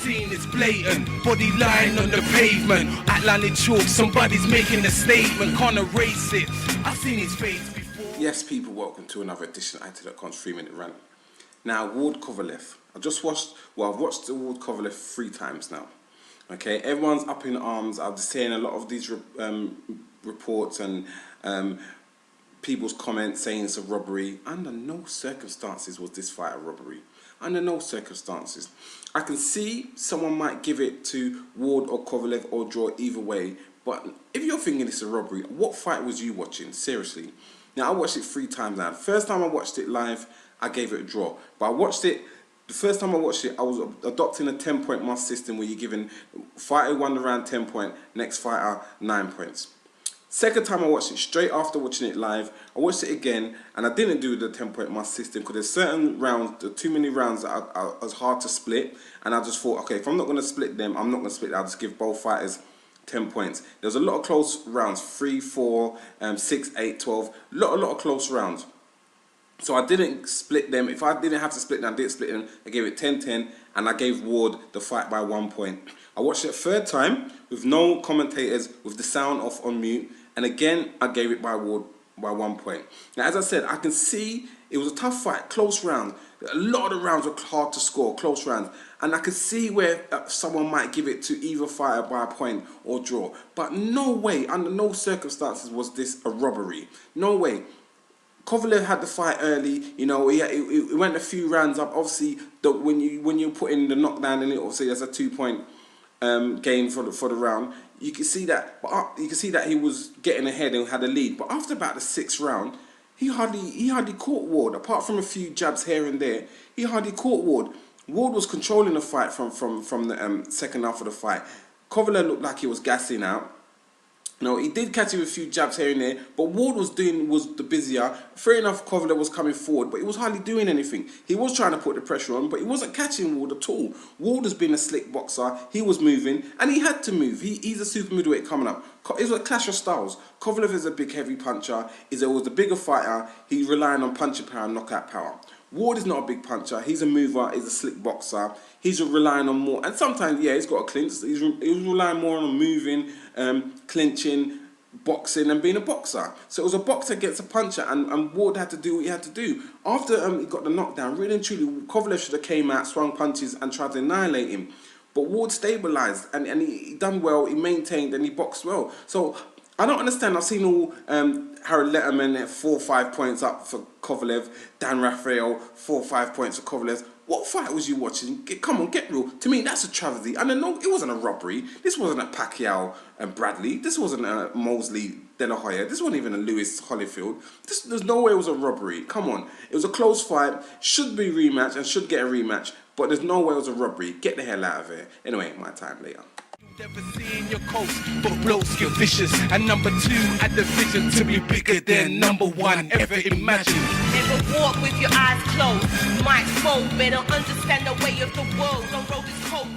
scene, it's blatant. Body lying on the pavement. Atlantic chalk, somebody's making a statement. Can't erase it. I've seen his face before. Yes, people, welcome to another edition of aint.com's 3-minute rant. Now, Ward Kovalev. I've watched the Ward Kovalev 3 times now. Okay, everyone's up in arms. I've just seen a lot of these reports and people's comments saying it's a robbery. Under no circumstances was this fight a robbery. Under no circumstances. I can see someone might give it to Ward or Kovalev or draw either way. But if you're thinking it's a robbery, what fight was you watching? Seriously. Now, I watched it 3 times now. The first time I watched it live, I gave it a draw. But I watched it, the first time I watched it, I was adopting a 10-point must system where you're giving fighter 1 round 10 points, next fighter 9 points. Second time I watched it, straight after watching it live, I watched it again, and I didn't do the 10-point must system because there's certain rounds, there are too many rounds that are hard to split, and I just thought, okay, if I'm not going to split them, I'm not going to split them. I'll just give both fighters 10 points. There was a lot of close rounds, 3, 4, 6, 8, 12, a lot of close rounds. So I didn't split them. If I didn't have to split them, I didn't split them. I gave it 10-10, and I gave Ward the fight by 1 point. I watched it a third time with no commentators, with the sound off on mute, and again, I gave it by Ward by 1 point. Now, as I said, I can see it was a tough fight, close rounds. A lot of the rounds were hard to score, close rounds. And I could see where someone might give it to either fighter by a point or draw. But no way, under no circumstances was this a robbery. No way. Kovalev had the fight early, you know, he went a few rounds up. Obviously, when you put in the knockdown in it, obviously there's a 2-point gain for the round. You can see that, but you can see that he was getting ahead and had a lead. But after about the 6th round, he hardly caught Ward. Apart from a few jabs here and there, he hardly caught Ward. Ward was controlling the fight from the second half of the fight. Kovalev looked like he was gassing out. No, he did catch him with a few jabs here and there, but Ward was the busier. Fair enough, Kovalev was coming forward, but he was hardly doing anything. He was trying to put the pressure on, but he wasn't catching Ward at all. Ward has been a slick boxer. He was moving, and he had to move. He's a super middleweight coming up. It was a clash of styles. Kovalev is a big, heavy puncher. He was the bigger fighter. He's relying on punching power and knockout power. Ward is not a big puncher. He's a mover. He's a slick boxer. He's relying on more, and sometimes, yeah, he's got a clinch. He's relying more on moving, clinching, boxing, and being a boxer. So it was a boxer against a puncher, and Ward had to do what he had to do. After he got the knockdown, really and truly, Kovalev should have came out, swung punches, and tried to annihilate him. But Ward stabilised, and he done well. He maintained, and he boxed well. So I don't understand. I've seen all Harold Letterman at 4 or 5 points up for Kovalev, Dan Rafael 4 or 5 points for Kovalev. What fight was you watching? Come on, get real. To me, that's a travesty. And no, it wasn't a robbery. This wasn't a Pacquiao and Bradley. This wasn't a Mosley De La Hoya. This wasn't even a Lewis Holyfield. There's no way it was a robbery. Come on. It was a close fight. Should be rematch and should get a rematch. But there's no way it was a robbery. Get the hell out of here. Anyway, my time later. Never seen your coast, but blows get vicious. And number 2 had the vision to be bigger than number 1 ever imagined. Never walk with your eyes closed. Might fold, better understand the way of the world. Don't roll this coat.